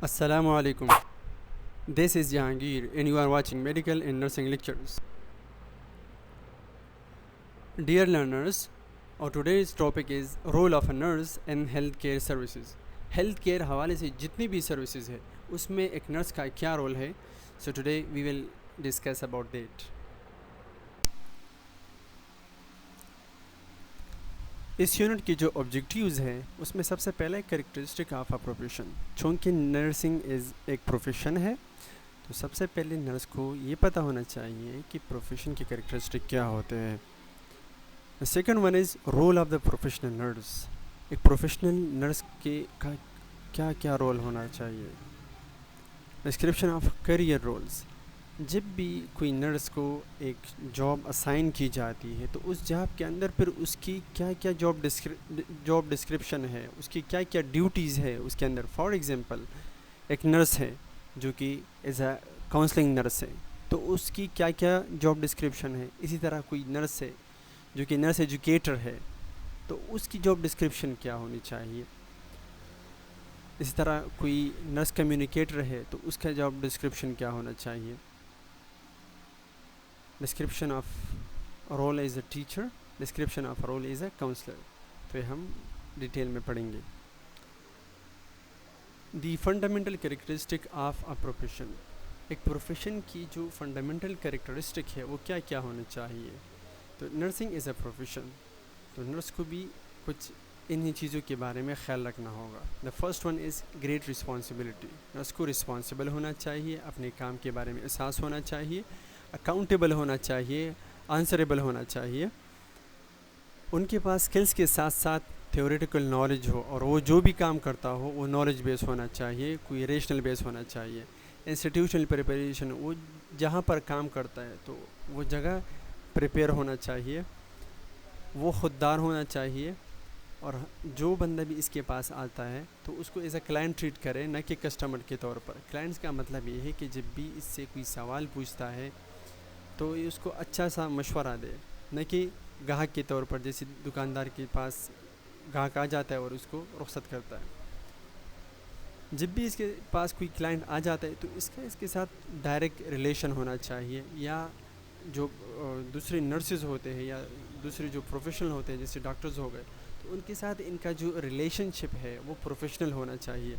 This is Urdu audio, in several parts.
Assalamu alaikum. This is Jahangir and you are watching Medical and Nursing Lectures. Dear learners, our today's topic is role of a nurse in healthcare services. Healthcare حوالے سے جتنی بھی services ہے اس میں ایک نرس کا کیا رول ہے. So today we will discuss about that. اس یونٹ کی جو آبجیکٹیوز ہیں اس میں سب سے پہلے کریکٹرسٹک آف اے پروفیشن. چونکہ نرسنگ ایک پروفیشن ہے تو سب سے پہلے نرس کو یہ پتہ ہونا چاہیے کہ پروفیشن کے کریکٹرسٹک کیا ہوتے ہیں. Second one is role of the professional nurse. ایک پروفیشنل نرس کے کا کیا کیا رول ہونا چاہیے. Description of career roles. جب بھی کوئی نرس کو ایک جاب اسائن کی جاتی ہے تو اس جاب کے اندر پھر اس کی کیا کیا جاب ڈسکرپشن ہے, اس کی کیا کیا ڈیوٹیز ہے اس کے اندر. فار ایگزامپل ایک نرس ہے جو کہ ایز اے کاؤنسلنگ نرس ہے تو اس کی کیا کیا جاب ڈسکرپشن ہے. اسی طرح کوئی نرس ہے جو کہ نرس ایجوکیٹر ہے تو اس کی جاب ڈسکرپشن کیا ہونی چاہیے. اسی طرح کوئی نرس کمیونیکیٹر ہے تو اس کا جاب ڈسکرپشن کیا ہونا چاہیے. Description of role as a teacher, description of role as a counsellor. تو یہ ہم ڈیٹیل میں پڑھیں گے. The fundamental characteristic of a profession. ایک پروفیشن کی جو فنڈامنٹل کریکٹرسٹک ہے وہ کیا کیا ہونا چاہیے. تو نرسنگ از اے پروفیشن تو نرس کو بھی کچھ انہی چیزوں کے بارے میں خیال رکھنا ہوگا. The first one is great responsibility. Nurse کو رسپانسبل ہونا چاہیے, اپنے کام کے بارے میں احساس ہونا چاہیے, اکاؤنٹیبل ہونا چاہیے, آنسریبل ہونا چاہیے. ان کے پاس اسکلس کے ساتھ ساتھ تھیوریٹیکل نالج ہو اور وہ جو بھی کام کرتا ہو وہ نالج بیس ہونا چاہیے, کوئی ریشنل بیس ہونا چاہیے. انسٹیٹیوشنل پریپریشن, وہ جہاں پر کام کرتا ہے تو وہ جگہ پریپیئر ہونا چاہیے, وہ خوددار ہونا چاہیے. اور جو بندہ بھی اس کے پاس آتا ہے تو اس کو ایز اے کلائنٹ ٹریٹ کرے, نہ کہ کسٹمر کے طور پر. کلائنٹس کا مطلب یہ ہے کہ جب بھی اس سے کوئی سوال پوچھتا ہے تو یہ اس کو اچھا سا مشورہ دے, نہ کہ گاہک کے طور پر. جیسے دکاندار کے پاس گاہک آ جاتا ہے اور اس کو رخصت کرتا ہے. جب بھی اس کے پاس کوئی کلائنٹ آ جاتا ہے تو اس کے ساتھ ڈائریکٹ ریلیشن ہونا چاہیے. یا جو دوسرے نرسز ہوتے ہیں یا دوسرے جو پروفیشنل ہوتے ہیں جیسے ڈاکٹرز ہو گئے تو ان کے ساتھ ان کا جو ریلیشن شپ ہے وہ پروفیشنل ہونا چاہیے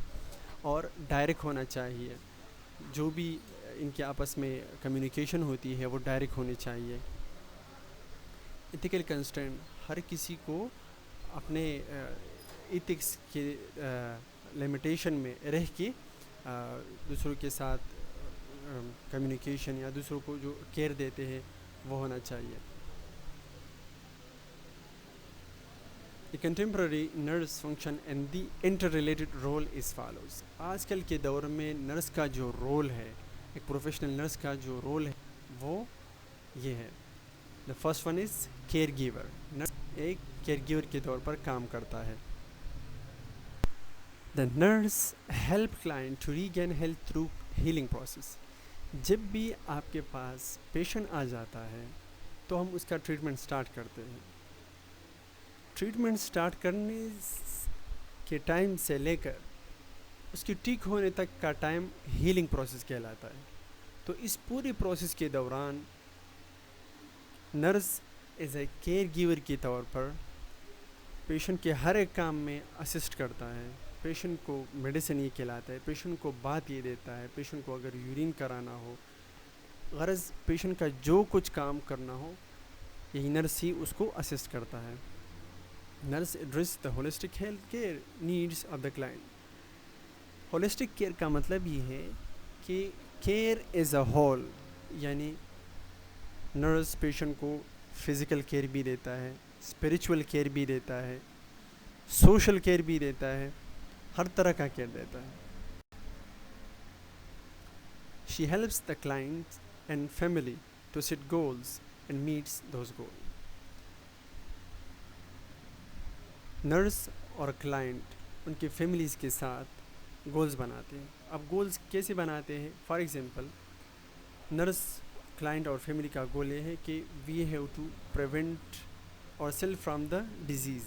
اور ڈائریکٹ ہونا چاہیے. جو بھی ان کے آپس میں کمیونیکیشن ہوتی ہے وہ ڈائریکٹ ہونی چاہیے. ایتھیکل کنسٹرین, ہر کسی کو اپنے ایتھکس کے لمیٹیشن میں رہ کے دوسروں کے ساتھ کمیونیکیشن یا دوسروں کو جو کیئر دیتے ہیں وہ ہونا چاہیے. The contemporary nurse function and the interrelated role is follows. آج کل کے دور میں نرس کا جو رول ہے, ایک پروفیشنل نرس کا جو رول ہے وہ یہ ہے. The first one is caregiver. Nurse ایک کیئر گیور کے طور پر کام کرتا ہے. The nurse help client to regain health through healing process. جب بھی آپ کے پاس پیشنٹ آ جاتا ہے تو ہم اس کا ٹریٹمنٹ سٹارٹ کرتے ہیں. ٹریٹمنٹ سٹارٹ کرنے کے ٹائم سے لے کر اس کی ٹھیک ہونے تک کا ٹائم ہیلنگ پروسیس کہلاتا ہے. تو اس پوری پروسیس کے دوران nurse as a care giver کے طور پر پیشنٹ کے ہر ایک کام میں اسسٹ کرتا ہے. پیشنٹ کو میڈیسن یہ کھلاتا ہے, پیشنٹ کو بات یہ دیتا ہے, پیشنٹ کو اگر یورین کرانا ہو, غرض پیشنٹ کا جو کچھ کام کرنا ہو یہی نرس ہی اس کو اسسٹ کرتا ہے. Nurse address the holistic health care needs of the client. Holistic care کا مطلب یہ ہے کہ کیئر ایز اے ہول, یعنی نرس پیشنٹ کو فزیکل کیئر بھی دیتا ہے, اسپریچول کیئر بھی دیتا ہے, سوشل کیئر بھی دیتا ہے, ہر طرح کا کیئر دیتا ہے. She helps the client and family to set goals and meets those goals. Nurse اور کلائنٹ ان کے فیملیز کے ساتھ گولز بناتے ہیں. اب گولز کیسے بناتے ہیں؟ فار ایگزامپل نرس کلائنٹ اور فیملی کا گول یہ ہے کہ وی ہیو ٹو پریونٹ اور سیلف فرام دا ڈیزیز.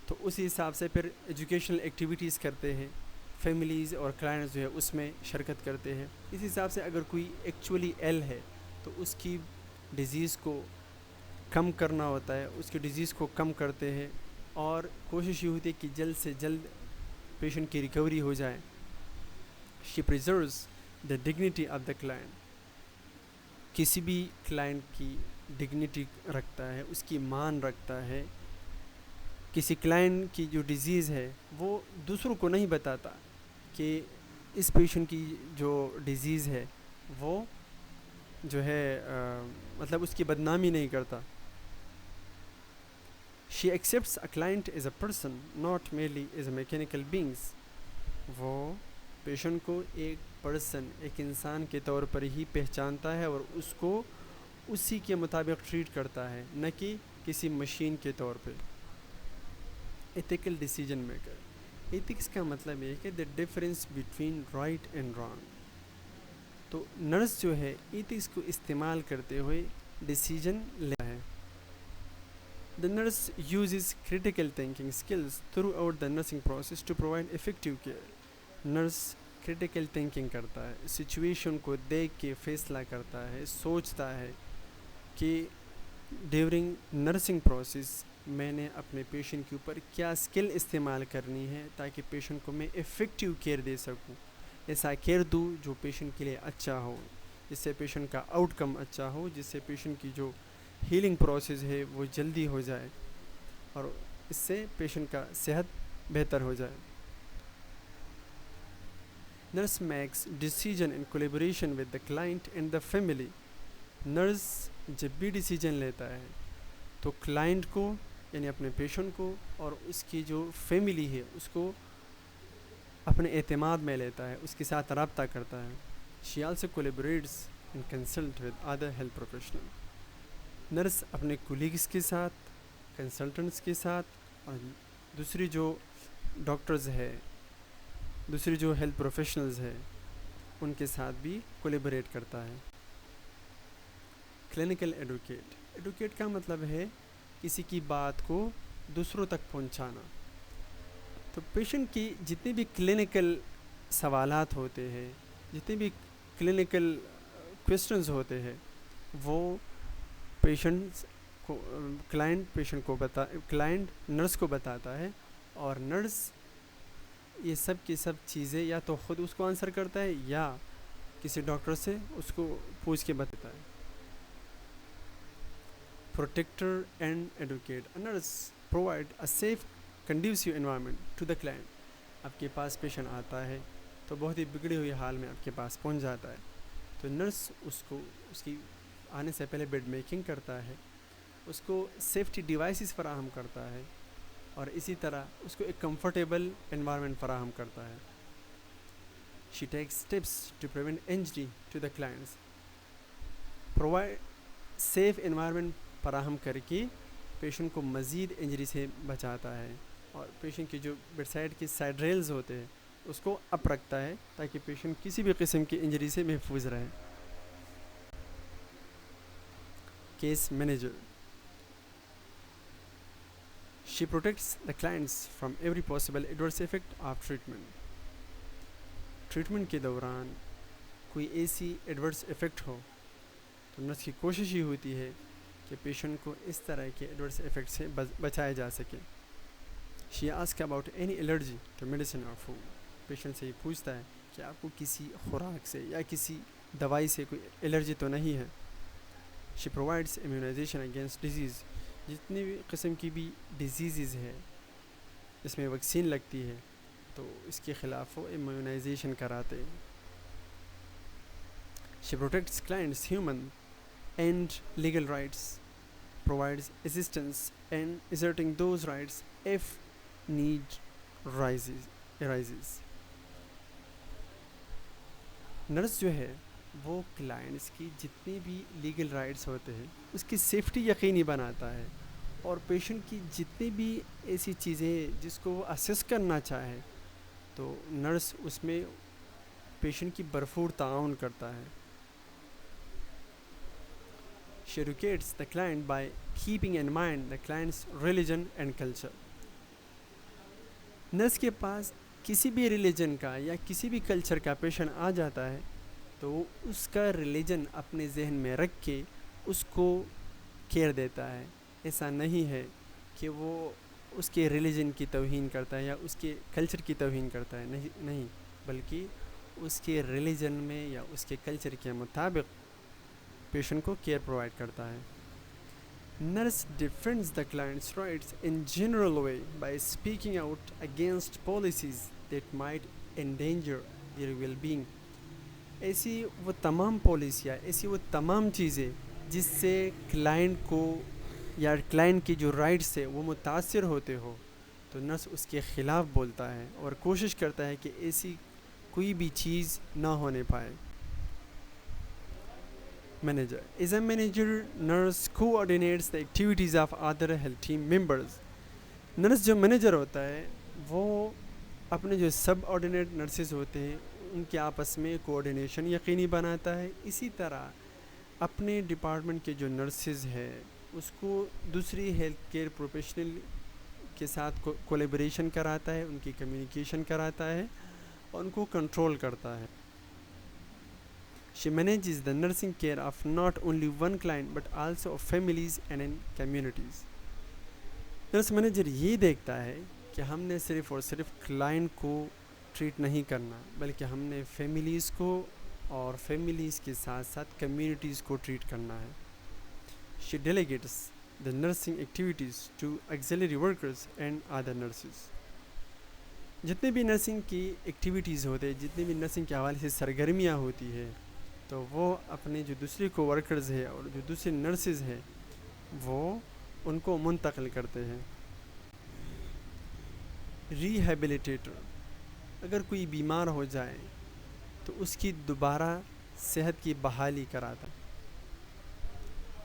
تو اسی حساب سے پھر ایجوکیشنل ایکٹیویٹیز کرتے ہیں, فیملیز اور کلائنٹس جو ہے اس میں شرکت کرتے ہیں. اس حساب سے اگر کوئی ایکچولی ایل ہے تو اس کی ڈیزیز کو کم کرنا ہوتا ہے, اس کی ڈیزیز کو کم کرتے ہیں اور کوشش یہ ہوتی ہے کہ جلد سے جلد پیشنٹ کی ریکوری ہو جائے. She preserves the dignity of the client. کسی بھی کلائنٹ کی ڈگنیٹی رکھتا ہے, اس کی مان رکھتا ہے. کسی کلائنٹ کی جو ڈیزیز ہے وہ دوسروں کو نہیں بتاتا کہ اس پیشنٹ کی جو ڈیزیز ہے وہ جو ہے مطلب اس کی بدنامی نہیں کرتا. She accepts a client as a person not merely as a mechanical beings. وہ پیشنٹ کو ایک پرسن, ایک انسان کے طور پر ہی پہچانتا ہے اور اس کو اسی کے مطابق ٹریٹ کرتا ہے, نہ کہ کسی مشین کے طور پہ. Ethical decision maker. ایتھکس کا مطلب یہ ہے کہ the difference between right and wrong. تو نرس جو ہے ایتھکس کو استعمال کرتے ہوئے ڈیسیجن لیتا ہے. The nurse uses critical thinking skills throughout the nursing process to provide effective care. Nurse critical thinking کرتا ہے, سچویشن کو دیکھ کے فیصلہ کرتا ہے, سوچتا ہے کہ ڈیورنگ نرسنگ پروسیس میں نے اپنے پیشنٹ کے اوپر کیا اسکل استعمال کرنی ہے تاکہ پیشنٹ کو میں افیکٹیو کیئر دے سکوں. ایسا کیئر دوں جو پیشنٹ کے لیے اچھا ہو, جس سے پیشنٹ کا آؤٹ کم اچھا ہو, جس سے پیشنٹ کی جو ہیلنگ پروسیس ہے وہ جلدی ہو جائے اور اس سے پیشنٹ کا صحت بہتر ہو جائے. Nurse makes decision in collaboration with the client and the family. Nurse جب بھی ڈیسیجن لیتا ہے تو کلائنٹ کو یعنی اپنے پیشنٹ کو اور اس کی جو فیملی ہے اس کو اپنے اعتماد میں لیتا ہے, اس کے ساتھ رابطہ کرتا ہے. She also collaborates and consult with other health professional. Nurse اپنے کولیگس کے ساتھ, کنسلٹنٹس کے ساتھ اور دوسری جو ڈاکٹرز ہے, دوسری جو ہیلتھ پروفیشنلز ہے ان کے ساتھ بھی کولیبریٹ کرتا ہے. Clinical advocate. ایڈوکیٹ کا مطلب ہے کسی کی بات کو دوسروں تک پہنچانا. تو پیشنٹ کی جتنے بھی کلینکل سوالات ہوتے ہیں, جتنے بھی کلینکل کویسچنز ہوتے ہیں وہ پیشنٹس کو کلائنٹ نرس کو بتاتا ہے اور نرس یہ سب کی سب چیزیں یا تو خود اس کو آنسر کرتا ہے یا کسی ڈاکٹر سے اس کو پوچھ کے بتاتا ہے. Protector and educate. A nurse provide a safe, conducive environment to the client. آپ کے پاس پیشنٹ آتا ہے تو بہت ہی بگڑی ہوئی حال میں آپ کے پاس پہنچ جاتا ہے, تو نرس اس کو اس کی آنے سے پہلے بیڈ میکنگ کرتا ہے, اس کو سیفٹی ڈیوائسز فراہم کرتا ہے اور اسی طرح اس کو ایک کمفرٹیبل انوائرمنٹ فراہم کرتا ہے. She takes steps to prevent injury to the clients. Provide safe environment فراہم کر کے پیشنٹ کو مزید انجری سے بچاتا ہے اور پیشنٹ کی جو بیڈ سائڈ کی سائڈ ریلز ہوتے ہیں اس کو اپ رکھتا ہے تاکہ پیشنٹ کسی بھی قسم کی انجری سے محفوظ رہے. Case manager. She protects the clients from every possible adverse effect of treatment. Treatment کے دوران کوئی ایسی ایڈورس افیکٹ ہو تو نرس کی کوشش یہ ہوتی ہے کہ پیشنٹ کو اس طرح کے ایڈورس افیکٹ سے بچایا جا سکے. She ask about any allergy to medicine اور فوڈ. پیشنٹ سے یہ پوچھتا ہے کہ آپ کو کسی خوراک سے یا کسی دوائی سے کوئی الرجی تو نہیں ہے. شی پرووائڈس امیونائزیشن اگینسٹ ڈیزیز. جتنی بھی قسم کی بھی ڈیزیزز ہے اس میں ویکسین لگتی ہے تو اس کے خلاف وہ امیونائزیشن کراتے ہیں. She protects clients human and legal rights, provides assistance in asserting those rights if need arises. Nurse جو ہے وہ کلائنٹس کی جتنی بھی لیگل رائٹس ہوتے ہیں اس کی سیفٹی یقینی بناتا ہے اور پیشنٹ کی جتنی بھی ایسی چیزیں جس کو وہ اسیس کرنا چاہے تو نرس اس میں پیشنٹ کی بھرپور تعاون کرتا ہے. She educates the client by keeping in mind the client's religion and culture. Nurse کے پاس کسی بھی ریلیجن کا یا کسی بھی کلچر کا پیشنٹ آ جاتا ہے تو اس کا ریلیجن اپنے ذہن میں رکھ کے اس کو کیئر دیتا ہے. ایسا نہیں ہے کہ وہ اس کے ریلیجن کی توہین کرتا ہے یا اس کے کلچر کی توہین کرتا ہے, نہیں, بلکہ اس کے ریلیجن میں یا اس کے کلچر کے مطابق پیشنٹ کو کیئر پرووائڈ کرتا ہے. Nurse defends the client's rights in general way by speaking out against policies that might endanger their well-being. ایسی وہ تمام پالیسیاں, ایسی وہ تمام چیزیں جس سے کلائنٹ کو یا کلائنٹ کی جو رائٹس ہے وہ متاثر ہوتے ہو, تو نرس اس کے خلاف بولتا ہے اور کوشش کرتا ہے کہ ایسی کوئی بھی چیز نہ ہونے پائے. Manager. As a manager, nurse coordinates the activities of other health team members. Nurse جو مینیجر ہوتا ہے وہ اپنے جو سب آرڈینیٹ نرسز ہوتے ہیں ان کے آپس میں کوآرڈینیشن یقینی بناتا ہے. اسی طرح اپنے ڈپارٹمنٹ کے جو نرسز ہیں اس کو دوسری ہیلتھ کیئر پروفیشنل کے ساتھ کولیبریشن کراتا ہے, ان کی کمیونیکیشن کراتا ہے اور ان کو کنٹرول کرتا ہے. She manages the nursing care of not only one client but also of families and in communities. Nurse manager یہ دیکھتا ہے کہ ہم نے صرف اور صرف کلائنٹ کو ٹریٹ نہیں کرنا بلکہ ہم نے فیملیز کو اور فیملیز کے ساتھ ساتھ کمیونٹیز کو ٹریٹ کرنا ہے. She delegates the nursing activities to auxiliary workers and other nurses. جتنے بھی نرسنگ کی ایکٹیویٹیز ہوتے ہیں, جتنی بھی نرسنگ کے حوالے سے سرگرمیاں ہوتی ہے تو وہ اپنے جو دوسرے کو ورکرز ہیں اور جو دوسرے نرسز ہیں وہ ان کو منتقل کرتے ہیں. ریہیبلیٹیٹر, اگر کوئی بیمار ہو جائے تو اس کی دوبارہ صحت کی بحالی کراتا.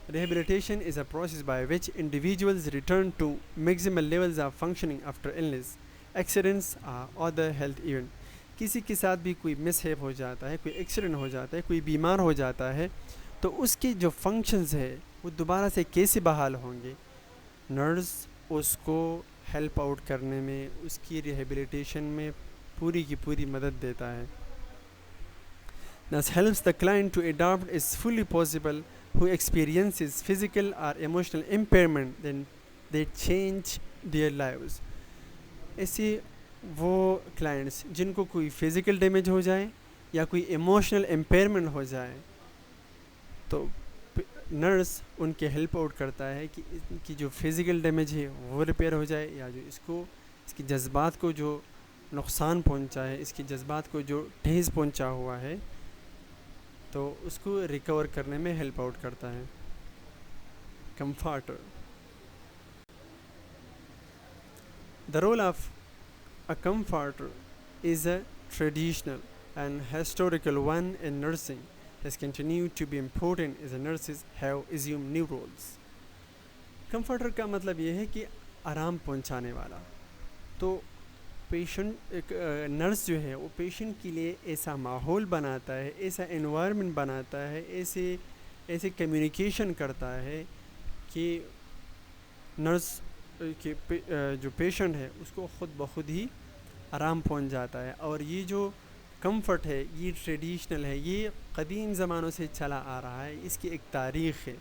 Rehabilitation is a process by which individuals return to maximal levels of functioning after illness, accidents or other health event. کسی کے ساتھ بھی کوئی مس ہیپ ہو جاتا ہے, کوئی ایکسیڈنٹ ہو جاتا ہے, کوئی بیمار ہو جاتا ہے تو اس کے جو فنکشنز ہے وہ دوبارہ سے کیسے بحال ہوں گے. نرس اس کو ہیلپ آؤٹ کرنے میں, اس کی ریہیبلیٹیشن میں پوری کی پوری مدد دیتا ہے. Nurse helps the client to adopt as fully possible who experiences physical or emotional impairment then they change their lives. ایسے وہ کلائنٹس جن کو کوئی فزیکل ڈیمیج ہو جائے یا کوئی ایموشنل امپیئرمنٹ ہو جائے تو نرس ان کے ہیلپ آؤٹ کرتا ہے کہ ان کی جو فزیکل ڈیمیج ہے وہ ریپیئر ہو جائے, یا جو اس کی جذبات کو جو نقصان پہنچا ہے, اس کی جذبات کو جو ٹھیس پہنچا ہوا ہے تو اس کو ریکور کرنے میں ہیلپ آؤٹ کرتا ہے. کمفارٹر. The role of a comforter is a traditional and historical one in nursing has continued to be important as the nurses have assumed new roles. Comforter کا مطلب یہ ہے کہ آرام پہنچانے والا. تو پیشنٹ ایک نرس جو ہے وہ پیشنٹ کے لیے ایسا ماحول بناتا ہے, ایسا انوائرمنٹ بناتا ہے, ایسے کمیونیکیشن کرتا ہے کہ نرس کہ جو پیشنٹ ہے اس کو خود بخود ہی آرام پہنچ جاتا ہے. اور یہ جو کمفرٹ ہے یہ ٹریڈیشنل ہے, یہ قدیم زمانوں سے چلا آ رہا ہے, اس کی ایک تاریخ ہے.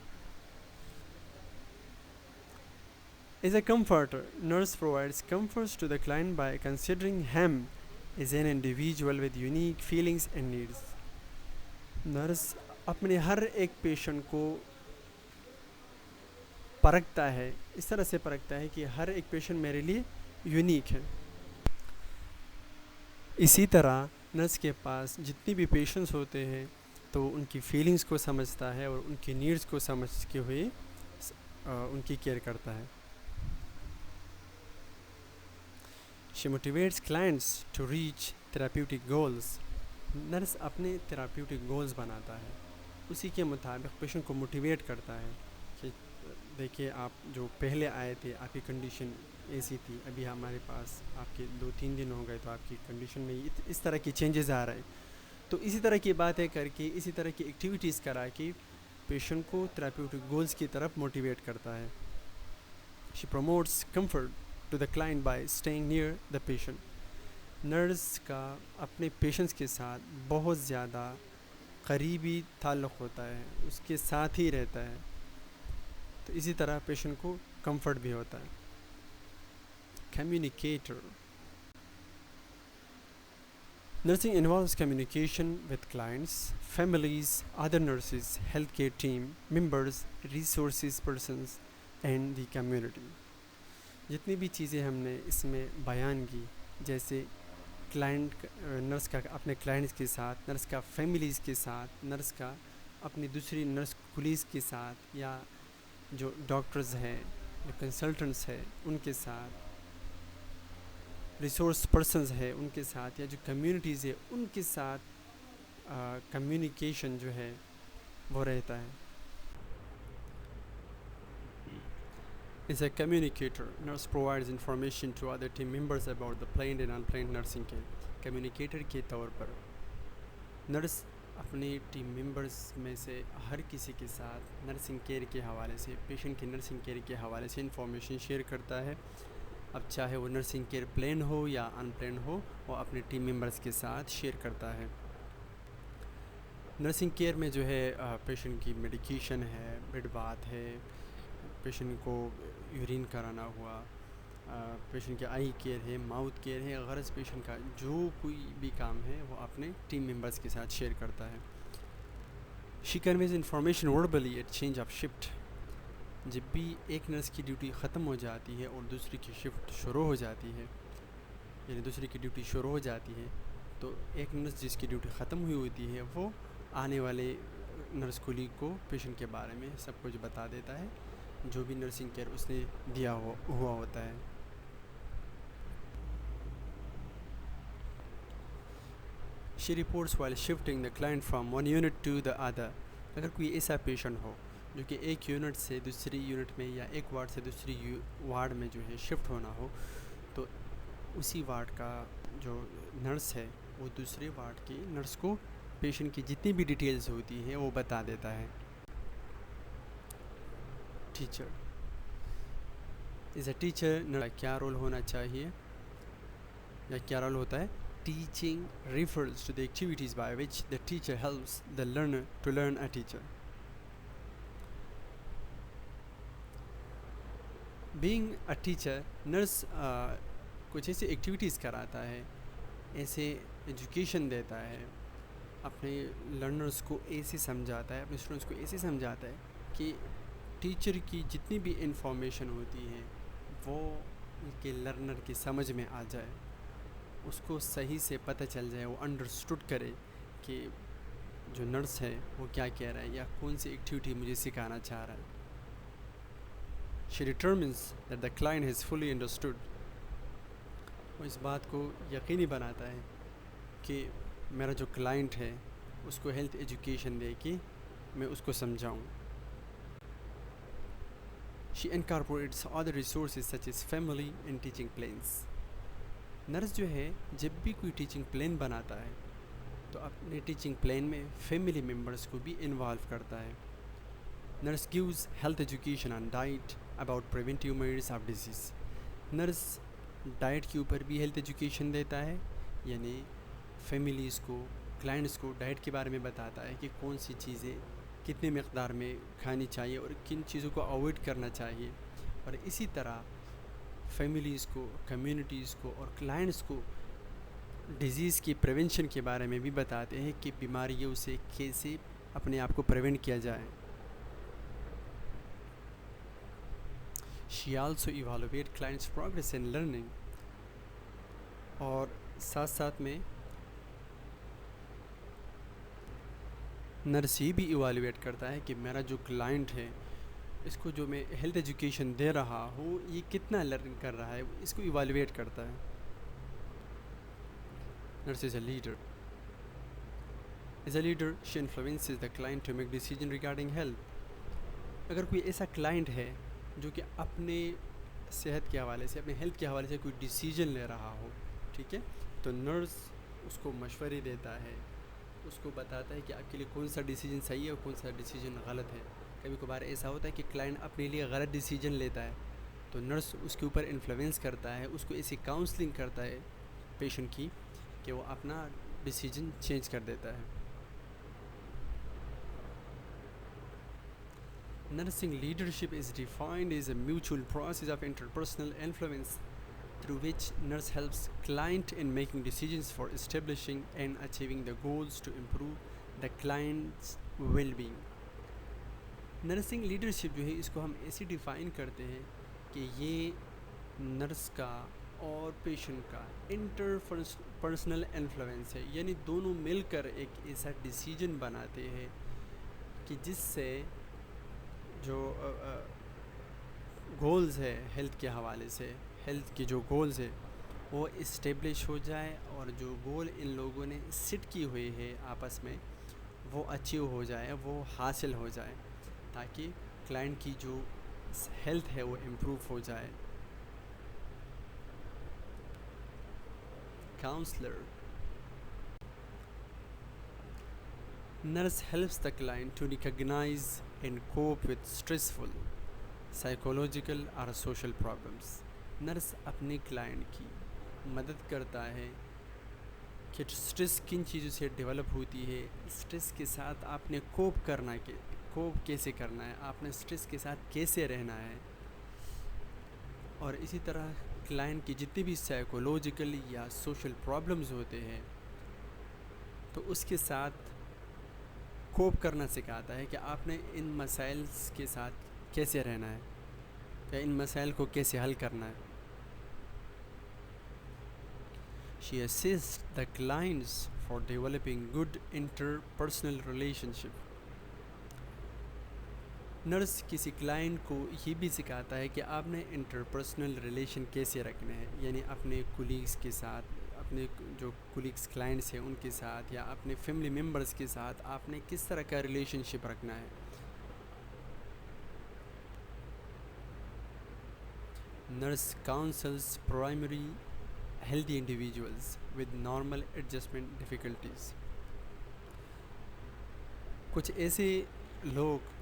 As a comforter, nurse provides comforts to the client by considering him as an individual with unique feelings and needs. Nurse اپنے ہر ایک پیشنٹ کو پرکھتا ہے, اس طرح سے پرکھتا ہے کہ ہر ایک پیشنٹ میرے لیے یونیک ہے. اسی طرح نرس کے پاس جتنی بھی پیشنٹس ہوتے ہیں تو ان کی فیلنگز کو سمجھتا ہے اور ان کی نیڈز کو سمجھ کے ہوئے ان کی کیئر کرتا ہے. She motivates clients to reach therapeutic goals. Nurse اپنے therapeutic goals بناتا ہے, اسی کے مطابق پیشنٹ کو موٹیویٹ کرتا ہے کہ دیکھیے آپ جو پہلے آئے تھے آپ کی کنڈیشن ایسی تھی, ابھی ہمارے پاس آپ کے 2-3 دن ہو گئے تو آپ کی کنڈیشن میں اس طرح کی چینجز آ رہے ہیں. تو اسی طرح کی باتیں کر کے, اسی طرح کی ایکٹیویٹیز کرا کے پیشنٹ کو therapeutic goals کی طرف موٹیویٹ کرتا ہے. She promotes comfort to the client by staying near the patient. Nurse کا اپنے پیشنٹس کے ساتھ بہت زیادہ قریبی تعلق ہوتا ہے، اس کے ساتھ ہی رہتا ہے، تو اسی طرح پیشنٹ کو کمفرٹ بھی ہوتا ہے. Communicator. Nursing involves communication with clients, families, other nurses, healthcare team members, resources persons and the community. جتنی بھی چیزیں ہم نے اس میں بیان کی، جیسے کلائنٹ نرس کا اپنے کلائنٹس کے ساتھ، نرس کا فیملیز کے ساتھ، نرس کا اپنی دوسری نرس کولیز کے ساتھ، یا جو ڈاکٹرز ہیں، جو کنسلٹنٹس ہیں ان کے ساتھ، ریسورس پرسنز ہے ان کے ساتھ، یا جو کمیونٹیز ہے ان کے ساتھ کمیونیکیشن جو ہے وہ رہتا ہے. As a communicator, nurse provides information to other team members about the planned and unplanned nursing care. Communicator کے طور پر نرس اپنے ٹیم ممبرس میں سے ہر کسی کے ساتھ نرسنگ کیئر کے حوالے سے، پیشنٹ کی نرسنگ کیئر کے حوالے سے انفارمیشن شیئر کرتا ہے. اب چاہے وہ نرسنگ کیئر پلان ہو یا ان پلان ہو، وہ اپنے ٹیم ممبرس کے ساتھ شیئر کرتا ہے. نرسنگ کیئر میں جو ہے پیشنٹ کی میڈیکیشن ہے، بیڈ باتھ ہے، پیشنٹ کو یورین کرانا ہوا، پیشنٹ کی آئی کیئر ہے، ماؤتھ کیئر ہے، غرض پیشنٹ کا جو کوئی بھی کام ہے وہ اپنے ٹیم ممبرس کے ساتھ شیئر کرتا ہے. She conveys information verbally at change of shift. جب بھی ایک نرس کی ڈیوٹی ختم ہو جاتی ہے اور دوسری کی شفٹ شروع ہو جاتی ہے، یعنی دوسری کی ڈیوٹی شروع ہو جاتی ہے، تو ایک نرس جس کی ڈیوٹی ختم ہوئی ہوتی ہے وہ آنے والے نرس کولیگ کو پیشنٹ کے بارے میں سب کچھ بتا دیتا ہے، جو بھی نرسنگ کیئر اس نے دیا ہوا ہوتا ہے. She reports while shifting the client from one unit to the other. اگر کوئی ایسا پیشنٹ ہو جو کہ ایک یونٹ سے دوسری یونٹ میں یا ایک وارڈ سے دوسری وارڈ میں جو ہے شفٹ ہونا ہو، تو اسی وارڈ کا جو نرس ہے وہ دوسرے وارڈ کی نرس کو پیشنٹ کی جتنی بھی ڈیٹیلز ہوتی ہیں وہ بتا دیتا ہے. ٹیچر. ایز اے ٹیچر کیا رول ہونا چاہیے یا کیا رول ہوتا ہے؟ Teaching refers to the activities by which the teacher helps the learner to learn a teacher. Being a teacher, nurse کچھ ایسی ایکٹیویٹیز کراتا ہے، ایسے ایجوکیشن دیتا ہے، اپنے لرنرز کو ایسے سمجھاتا ہے، اپنے اسٹوڈنٹس کو ایسے سمجھاتا ہے کہ ٹیچر کی جتنی بھی انفارمیشن ہوتی ہے وہ ان کے لرنر کی سمجھ میں آ جائے، اس کو صحیح سے پتہ چل جائے، وہ انڈرسٹوڈ کرے کہ جو نرس ہے وہ کیا کہہ رہا ہے یا کون سی ایکٹیویٹی مجھے سکھانا چاہ رہا ہے. She determines that the client has fully understood. وہ اس بات کو یقینی بناتا ہے کہ میرا جو کلائنٹ ہے اس کو ہیلتھ ایجوکیشن دے کے میں اس کو سمجھاؤں. She incorporates other resources such as family and teaching plans. Nurse جو ہے جب بھی کوئی ٹیچنگ پلان بناتا ہے تو اپنے ٹیچنگ پلان میں فیملی ممبرس کو بھی انوالو کرتا ہے. Nurse gives health education on diet about preventive measures of disease. Nurse diet کے اوپر بھی ہیلتھ ایجوکیشن دیتا ہے، یعنی فیملیز کو، کلائنٹس کو ڈائٹ کے بارے میں بتاتا ہے کہ کون سی چیزیں کتنے مقدار میں کھانی چاہیے اور کن چیزوں کو اوائڈ کرنا چاہیے. اور اسی طرح فیملیز کو، کمیونٹیز کو اور کلائنٹس کو ڈیزیز کی پریونشن کے بارے میں بھی بتاتے ہیں کہ بیماریوں سے کیسے اپنے آپ کو پریونٹ کیا جائے. She also evaluate clients' progress in learning. اور ساتھ ساتھ میں نرس یہ بھی ایوالویٹ کرتا ہے کہ میرا جو کلائنٹ ہے اس کو جو میں ہیلتھ ایجوکیشن دے رہا ہوں یہ کتنا لرن کر رہا ہے، اس کو ایوالویٹ کرتا ہے. Nurse is a leader. As a leader, she influences the client to make decision regarding health. اگر کوئی ایسا کلائنٹ ہے جو کہ اپنے صحت کے حوالے سے، اپنے ہیلتھ کے حوالے سے کوئی ڈیسیجن لے رہا ہو، ٹھیک ہے، تو نرس اس کو مشورے دیتا ہے، اس کو بتاتا ہے کہ آپ کے لیے کون سا ڈیسیجن صحیح ہے اور کون سا ڈیسیجن غلط ہے. کبھی کبھار ایسا ہوتا ہے کہ کلائنٹ اپنے لیے غلط ڈیسیجن لیتا ہے تو نرس اس کے اوپر انفلوئنس کرتا ہے، اس کو ایسی کاؤنسلنگ کرتا ہے پیشنٹ کی کہ وہ اپنا ڈیسیجن چینج کر دیتا ہے. Nursing leadership is defined as a mutual process of interpersonal influence through which nurse helps client in making decisions for establishing and achieving the goals to improve the client's well-being. Nursing leadership جو ہے اس کو ہم ایسے ڈیفائن کرتے ہیں کہ یہ نرس کا اور پیشنٹ کا انٹر پرسنل انفلوئنس ہے، یعنی دونوں مل کر ایک ایسا ڈیسیجن بناتے ہیں کہ جس سے جو گولز ہے ہیلتھ کے حوالے سے، ہیلتھ کے جو گولز ہے وہ اسٹیبلش ہو جائے، اور جو گول ان لوگوں نے سیٹ کی ہوئی ہے آپس میں وہ اچیو ہو جائے، وہ حاصل ہو جائے، تاکہ کلائنٹ کی جو ہیلتھ ہے وہ امپروو ہو جائے. Counsellor nurse helps the client to recognise and cope with stressful psychological اور سوشل پرابلمس. نرس اپنے کلائنٹ کی مدد کرتا ہے کہ اسٹریس کن چیزوں سے ڈیولپ ہوتی ہے، اسٹریس کے ساتھ آپ نے کوپ کیسے کرنا ہے، آپ نے اسٹریس کے ساتھ کیسے رہنا ہے، اور اسی طرح کلائنٹ کی جتنی بھی سائیکولوجیکل یا سوشل پرابلمز ہوتے ہیں تو اس کے ساتھ کوپ کرنا سکھاتا ہے کہ آپ نے ان مسائل کے ساتھ کیسے رہنا ہے یا ان مسائل کو کیسے حل کرنا ہے. She assists the clients for developing good interpersonal relationship. Nurse کسی کلائنٹ کو یہ بھی سکھاتا ہے کہ آپ نے انٹرپرسنل ریلیشن کیسے رکھنے ہیں، یعنی اپنے کولیگس کے ساتھ، اپنے جو کولیگس کلائنٹس ہیں ان کے ساتھ، یا اپنے فیملی ممبرس کے ساتھ آپ نے کس طرح کا ریلیشن شپ رکھنا ہے. Nurse councils primary healthy individuals with normal adjustment difficulties. کچھ ایسے لوگ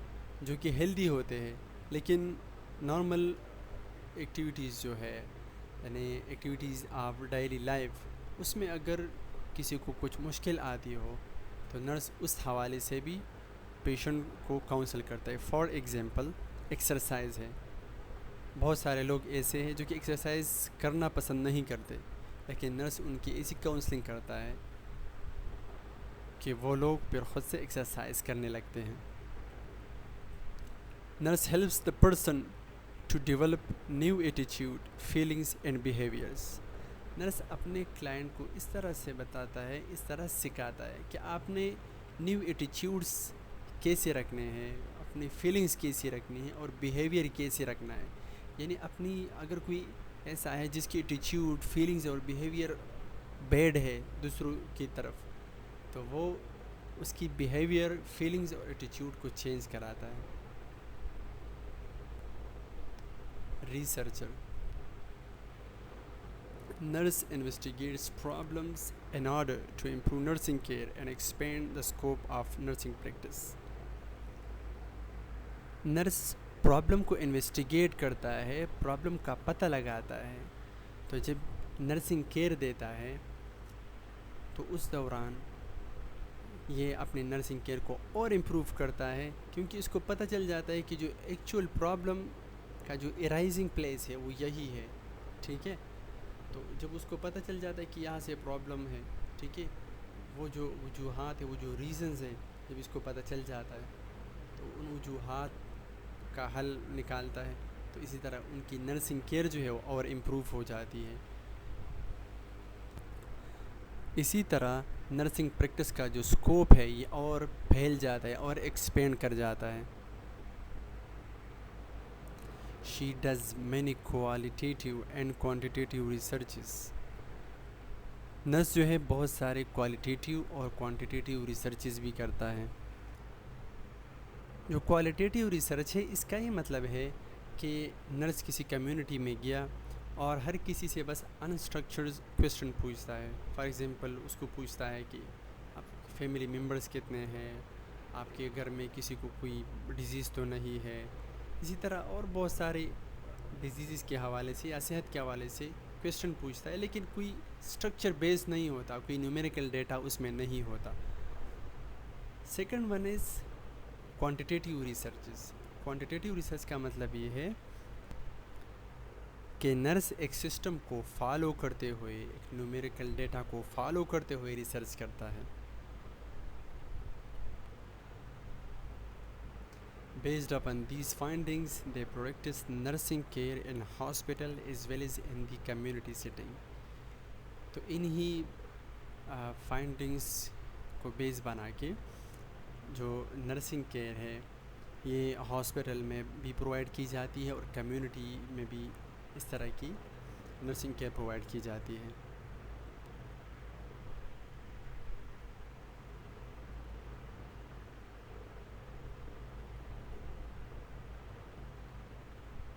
جو کہ ہیلدی ہوتے ہیں لیکن نارمل ایکٹیویٹیز جو ہے، یعنی ایکٹیویٹیز آف ڈیلی لائف، اس میں اگر کسی کو کچھ مشکل آتی ہو تو نرس اس حوالے سے بھی پیشنٹ کو کاؤنسل کرتا ہے. فار ایگزامپل ایکسرسائز ہے، بہت سارے لوگ ایسے ہیں جو کہ ایکسرسائز کرنا پسند نہیں کرتے، لیکن نرس ان کی ایسی کاؤنسلنگ کرتا ہے کہ وہ لوگ پھر خود سے ایکسرسائز کرنے لگتے ہیں. Nurse helps the person to develop new attitude, feelings and behaviours. Nurse اپنے کلائنٹ کو اس طرح سے بتاتا ہے، اس طرح سکھاتا ہے کہ آپ نے نیو ایٹیٹیوڈس کیسے رکھنے ہیں، اپنی فیلنگس کیسے رکھنی ہے، اور بیہیویئر کیسے رکھنا ہے. یعنی اپنی اگر کوئی ایسا ہے جس کی ایٹیٹیوڈ، فیلنگز اور بیہیویئر بیڈ ہے دوسروں کی طرف، تو وہ اس کی بیہیویئر، فیلنگز اور ایٹیٹیوڈ کو چینج کراتا ہے. Researcher nurse investigates problems in order to improve nursing care and expand the scope of nursing practice. Nurse problem کو انویسٹیگیٹ کرتا ہے، پرابلم کا پتہ لگاتا ہے. تو جب نرسنگ کیئر دیتا ہے تو اس دوران یہ اپنے نرسنگ کیئر کو اور امپروو کرتا ہے، کیونکہ اس کو پتہ چل جاتا ہے کہ جو ایکچوئل پرابلم کا جو ارائزنگ پلیس ہے وہ یہی ہے. ٹھیک ہے، تو جب اس کو پتہ چل جاتا ہے کہ یہاں سے پرابلم ہے، ٹھیک ہے، وہ جو وجوہات ہیں، وہ جو ریزنز ہیں، جب اس کو پتہ چل جاتا ہے تو ان وجوہات کا حل نکالتا ہے. تو اسی طرح ان کی نرسنگ کیئر جو ہے وہ اور امپروو ہو جاتی ہے. اسی طرح نرسنگ پریکٹس کا جو سکوپ ہے یہ اور پھیل جاتا ہے اور ایکسپینڈ کر جاتا ہے. She does many qualitative and quantitative researches. Nurse جو ہے بہت سارے کوالٹیٹیو اور کوانٹیٹیو ریسرچز بھی کرتا ہے. جو کوالٹیٹیو ریسرچ ہے اس کا یہ مطلب ہے کہ نرس کسی کمیونٹی میں گیا اور ہر کسی سے بس انسٹرکچرڈ کویسچن پوچھتا ہے. فار ایگزامپل اس کو پوچھتا ہے کہ آپ فیملی ممبرس کتنے ہیں، آپ کے گھر میں کسی کو کوئی ڈیزیز تو نہیں ہے. اسی طرح اور بہت سارے ڈیزیزز کے حوالے سے یا صحت کے حوالے سے کویسچن پوچھتا ہے لیکن کوئی اسٹرکچر بیس نہیں ہوتا, کوئی نیومیریکل ڈیٹا اس میں نہیں ہوتا. سیکنڈ ون از کوانٹیٹیو ریسرچز. کوانٹیٹیو ریسرچ کا مطلب یہ ہے کہ نرس ایک سسٹم کو فالو کرتے ہوئے, ایک نیومیریکل ڈیٹا کو فالو کرتے ہوئے ریسرچ کرتا ہے. Based upon these findings, they practice nursing care in hospital as well as in the community setting. تو انہی فائنڈنگس کو بیس بنا کے جو نرسنگ کیئر ہے یہ ہاسپٹل میں بھی پرووائڈ کی جاتی ہے اور کمیونٹی میں بھی اس طرح کی نرسنگ کیئر پرووائڈ کی جاتی ہے.